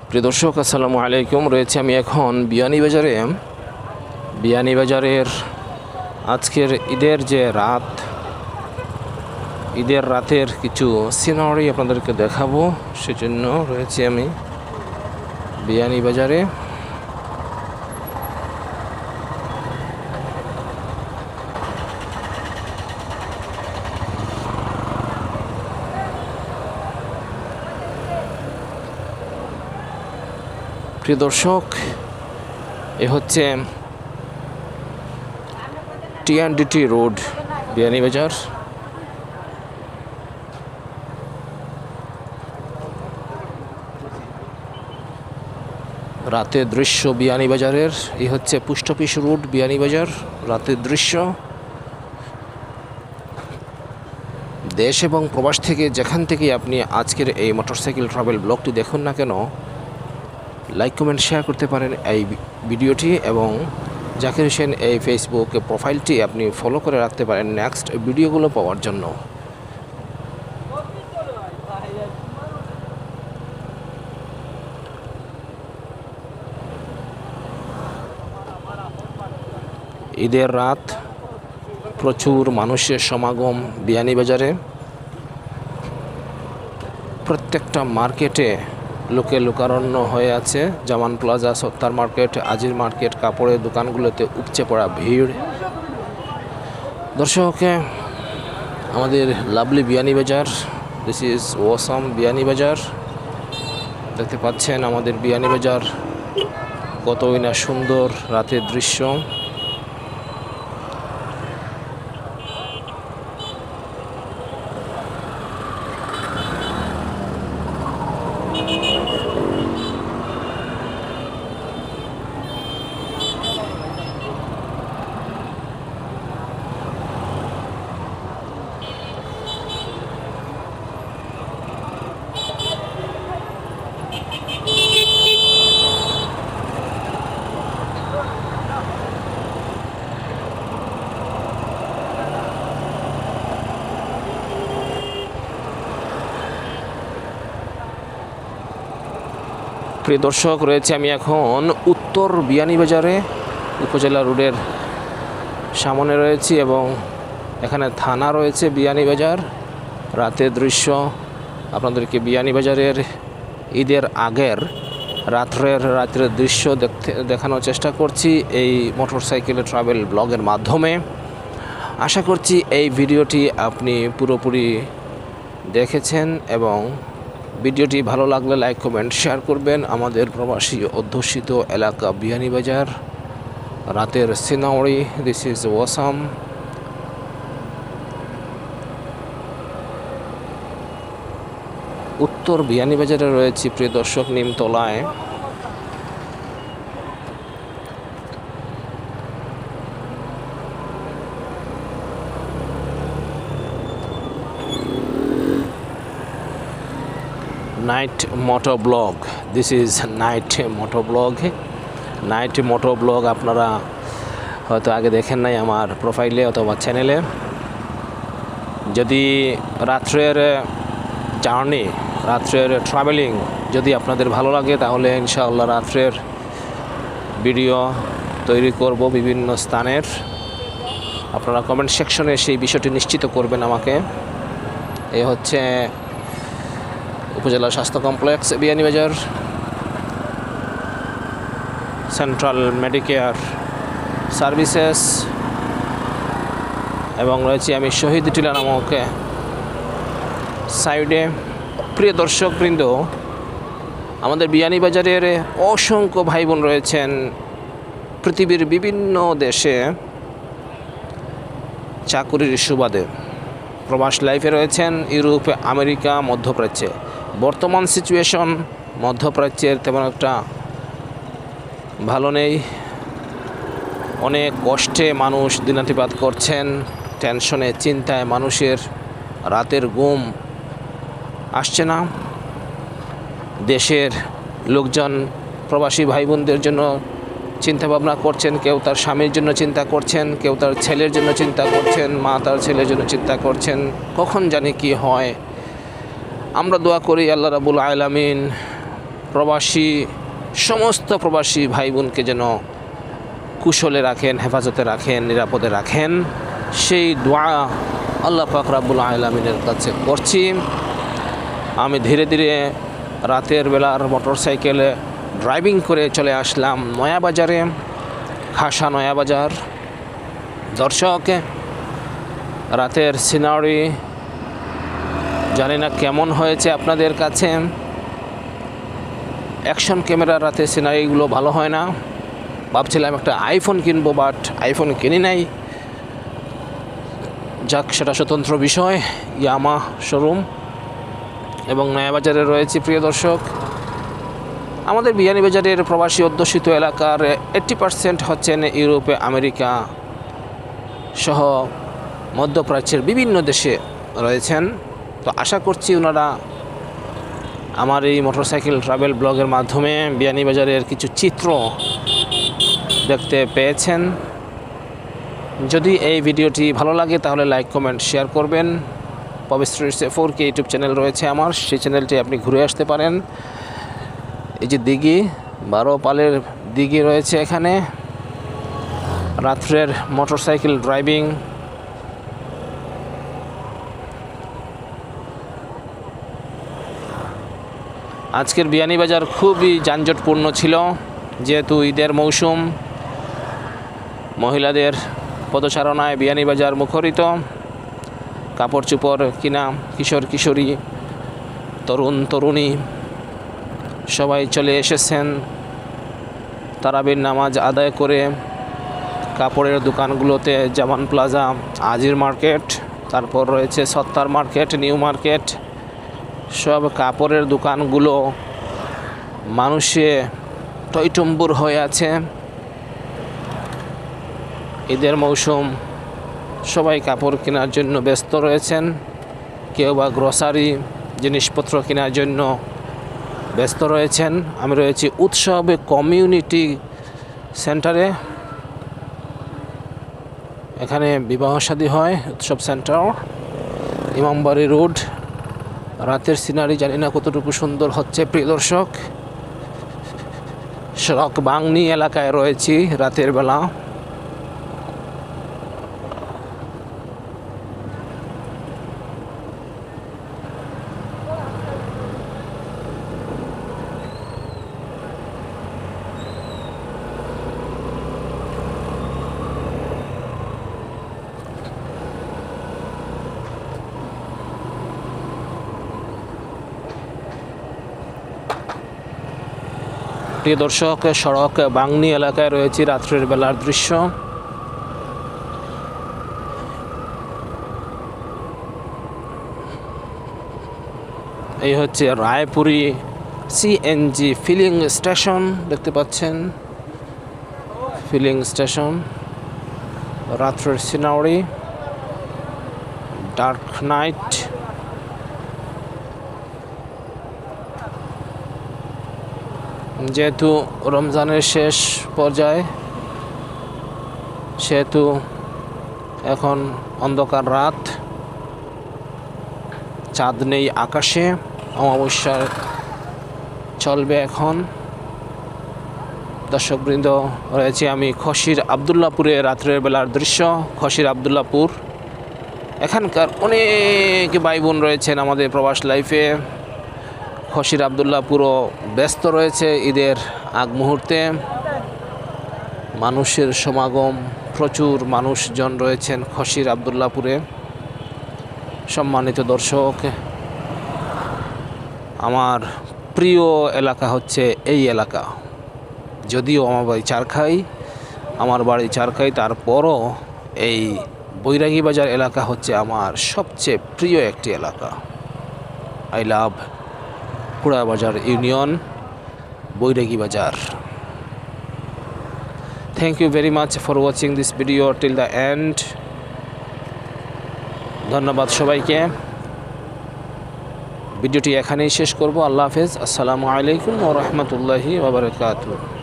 প্রিয় দর্শক, আসসালামু আলাইকুম। রয়েছে আমি এখন বিয়ানীবাজারে। বিয়ানীবাজারের আজকের ঈদের যে রাত, ঈদের রাতের কিছু সিনারি আপনাদেরকে দেখাবো, সেজন্য রয়েছে আমি বিয়ানীবাজারে। প্রিয় দর্শক, এ হচ্ছে টিএনডিটি রোড, বিয়ানীবাজার। রাতের দৃশ্য বিয়ানীবাজারের। এই হচ্ছে পোস্ট অফিস রোড, বিয়ানীবাজার। রাতের দৃশ্য। দেশ এবং প্রবাস থেকে যেখান থেকে আপনি আজকের এই মোটরসাইকেল ট্রাভেল ব্লগটি দেখুন না কেন, লাইক কমেন্ট শেয়ার করতে পারেন এই ভিডিওটি, এবং জাকির হোসেন এই ফেসবুক প্রোফাইলটি আপনি ফলো করে রাখতে পারেন নেক্সট ভিডিওগুলো পাওয়ার জন্য। ঈদের রাত, প্রচুর মানুষের সমাগম বিয়ানীবাজারে। প্রত্যেকটা মার্কেটে লোকে লোকারণ্য হয়ে আছে। জামান প্লাজা, সত্তার মার্কেট, আজির মার্কেট, কাপড়ের দোকানগুলোতে উপচে পড়া ভিড়। দর্শক, আমাদের lovely Beanibazar, this is awesome Beanibazar. দেখতে পাচ্ছেন আমাদের বিয়ানীবাজার কতই না সুন্দর রাতের দৃশ্য। প্রিয় দর্শক, রয়েছে আমি এখন উত্তর বিয়ানীবাজারে, উপজেলা রোডের সামনে রয়েছি, এবং এখানে থানা রয়েছে বিয়ানীবাজার। রাতের দৃশ্য আপনাদেরকে বিয়ানীবাজারের ঈদের আগের রাতের দৃশ্য দেখানোর চেষ্টা করছি এই মোটরসাইকেল ট্রাভেল ব্লগের মাধ্যমে। আশা করছি এই ভিডিওটি আপনি পুরোপুরি দেখেছেন, এবং ভিডিওটি ভালো লাগলে লাইক কমেন্ট শেয়ার করবেন। আমাদের প্রবাসী অধ্যুষিত এলাকা বিয়ানীবাজার, রাতের সিনারি, দিস ইজ ওয়াসাম। উত্তর বিয়ানীবাজারে রয়েছে প্রিয় দর্শক, নিমতলায়। Night moto blog, this is night moto blog. Night moto blog আপনারা হয়তো আগে দেখেন নাই আমার প্রোফাইলে অথবা চ্যানেলে। যদি রাত্রের জার্নি, রাত্রের ট্রাভেলিং যদি আপনাদের ভালো লাগে, তাহলে ইনশাআল্লাহ রাত্রের ভিডিও তৈরি করব বিভিন্ন স্থানের। আপনারা কমেন্ট সেকশনে সেই বিষয়টি নিশ্চিত করবেন আমাকে। এ হচ্ছে উপজেলা স্বাস্থ্য complex Beanibazar, central Medicare services, এবং রয়েছে আমি শহীদ টিলা নামক সাইডে। প্রিয় দর্শকবৃন্দ, আমাদের বিয়ানীবাজারের অসংখ্য ভাই বোন রয়েছেন পৃথিবীর বিভিন্ন দেশে চাকুরির সুবাদে। প্রবাস লাইফে রয়েছেন ইউরোপ, আমেরিকা, মধ্যপ্রাচ্যে। বর্তমান সিচুয়েশন মধ্যপ্রাচ্যের তেমন একটা ভালো নেই। অনেক কষ্টে মানুষ দিনাতিপাত করছেন, টেনশনে, চিন্তায় মানুষের রাতের ঘুম আসছে না। দেশের লোকজন প্রবাসী ভাই বোনদের জন্য চিন্তা ভাবনা করছেন। কেউ তার স্বামীর জন্য চিন্তা করছেন, কেউ তার ছেলের জন্য চিন্তা করছেন, মা তার ছেলের জন্য চিন্তা করছেন। কখন জানি কি হয়। আমরা দোয়া করি আল্লাহ রাব্বুল আলামিন সমস্ত প্রবাসী ভাই বোনকে যেন কুশলে রাখেন, হেফাজতে রাখেন, নিরাপদে রাখেন, সেই দোয়া আল্লাহ পাক রব্বুল আলামিনের কাছে করছি। আমি ধীরে ধীরে রাতের বেলার মোটরসাইকেলে ড্রাইভিং করে চলে আসলাম নয়াবাজারে, খাসা নয়াবাজার। দর্শক, রাতের সিনারি জানি না কেমন হয়েছে আপনাদের কাছে। অ্যাকশন ক্যামেরা রাতে সিনারিগুলো ভালো হয় না। ভাবছিলাম একটা আইফোন কিনবো, বাট আইফোন কিনি নাই। যাক, সেটা স্বতন্ত্র বিষয়। ইয়ামা শোরুম এবং নয়াবাজারে রয়েছে। প্রিয় দর্শক, আমাদের বিয়ানীবাজারের প্রবাসী অধ্যুষিত এলাকার 80% হচ্ছেন ইউরোপে, আমেরিকা সহ মধ্যপ্রাচ্যের বিভিন্ন দেশে রয়েছেন। তো আশা করছি ওনারা আমার এই মোটরসাইকেল ট্রাভেল ব্লগের মাধ্যমে বিয়ানীবাজারের কিছু চিত্র দেখতে পেয়েছেন। যদি এই ভিডিওটি ভালো লাগে তাহলে লাইক, কমেন্ট, শেয়ার করবেন। পবিত্র 4K ইউটিউব চ্যানেল রয়েছে আমার, সেই চ্যানেলটি আপনি ঘুরে আসতে পারেন। এই যে দিঘি, 12 পালের দিঘি রয়েছে এখানে। রাত্রের মোটরসাইকেল ড্রাইভিং, আজকের বিয়ানীবাজার খুবই যানজটপূর্ণ ছিল, যেহেতু ঈদের মৌসুম। মহিলাদের পদচারণায় বিয়ানীবাজার মুখরিত। কাপড় চোপড় কিনা কিশোর কিশোরী, তরুণ তরুণী সবাই চলে এসেছেন তারাবির নামাজ আদায় করে। কাপড়ের দোকানগুলোতে জামান প্লাজা, আজির মার্কেট, তারপর রয়েছে সত্তার মার্কেট, নিউ মার্কেট, সব কাপড়ের দোকানগুলো মানুষে টইটম্বুর হয়ে আছে। ঈদের মৌসুম, সবাই কাপড় কেনার জন্য ব্যস্ত রয়েছেন। কেউ বা গ্রসারি জিনিসপত্র কেনার জন্য ব্যস্ত রয়েছেন। আমি রয়েছি উৎসব কমিউনিটি সেন্টারে। এখানে বিবাহ শাদী হয়, উৎসব সেন্টার, ইমামবাড়ি রোড। রাতের সিনারি জানি না কতটুকু সুন্দর হচ্ছে। প্রিয় দর্শক, সড়ক বাংনি এলাকায় রয়েছি রাতের বেলা। প্রিয় দর্শক, সড়ক বাংনি এলাকায় রয়েছে রাত্রের বেলার দৃশ্য। এই হচ্ছে রায়পুরি সিএনজি ফিলিং স্টেশন, দেখতে পাচ্ছেন ফিলিং স্টেশন। রাত্রের সিনারি, ডার্ক নাইট। যেহেতু রমজানের শেষ পর্যায়ে, সেহেতু এখন অন্ধকার রাত, চাঁদ নেই আকাশে, অমাবস্যা চলবে এখন। দর্শকবৃন্দ, রয়েছে আমি খসির আবদুল্লাপুরে রাত্রের বেলার দৃশ্য। খসির আবদুল্লাপুর, এখানকার অনেক ভাই বোন রয়েছেন আমাদের প্রবাস লাইফে। খসির আবদুল্লাপুরও ব্যস্ত রয়েছে ঈদের আগ মুহূর্তে। মানুষের সমাগম, প্রচুর মানুষজন রয়েছেন খসির আবদুল্লাপুরে। সম্মানিত দর্শক, আমার প্রিয় এলাকা হচ্ছে এই এলাকা। যদিও আমার বাড়ি চারখাই, তারপরও এই বৈরাগী বাজার এলাকা হচ্ছে আমার সবচেয়ে প্রিয় একটি এলাকা। I love কুড়াবাজার union, Bairagi Bazar. Thank you very much for watching this video till the end. ধন্যবাদ সবাইকে। ভিডিওটি এখানেই শেষ করব। আল্লাহ হাফেজ। আসসালামু আলাইকুম ওয়া রাহমাতুল্লাহি ওয়া বারাকাতুহু।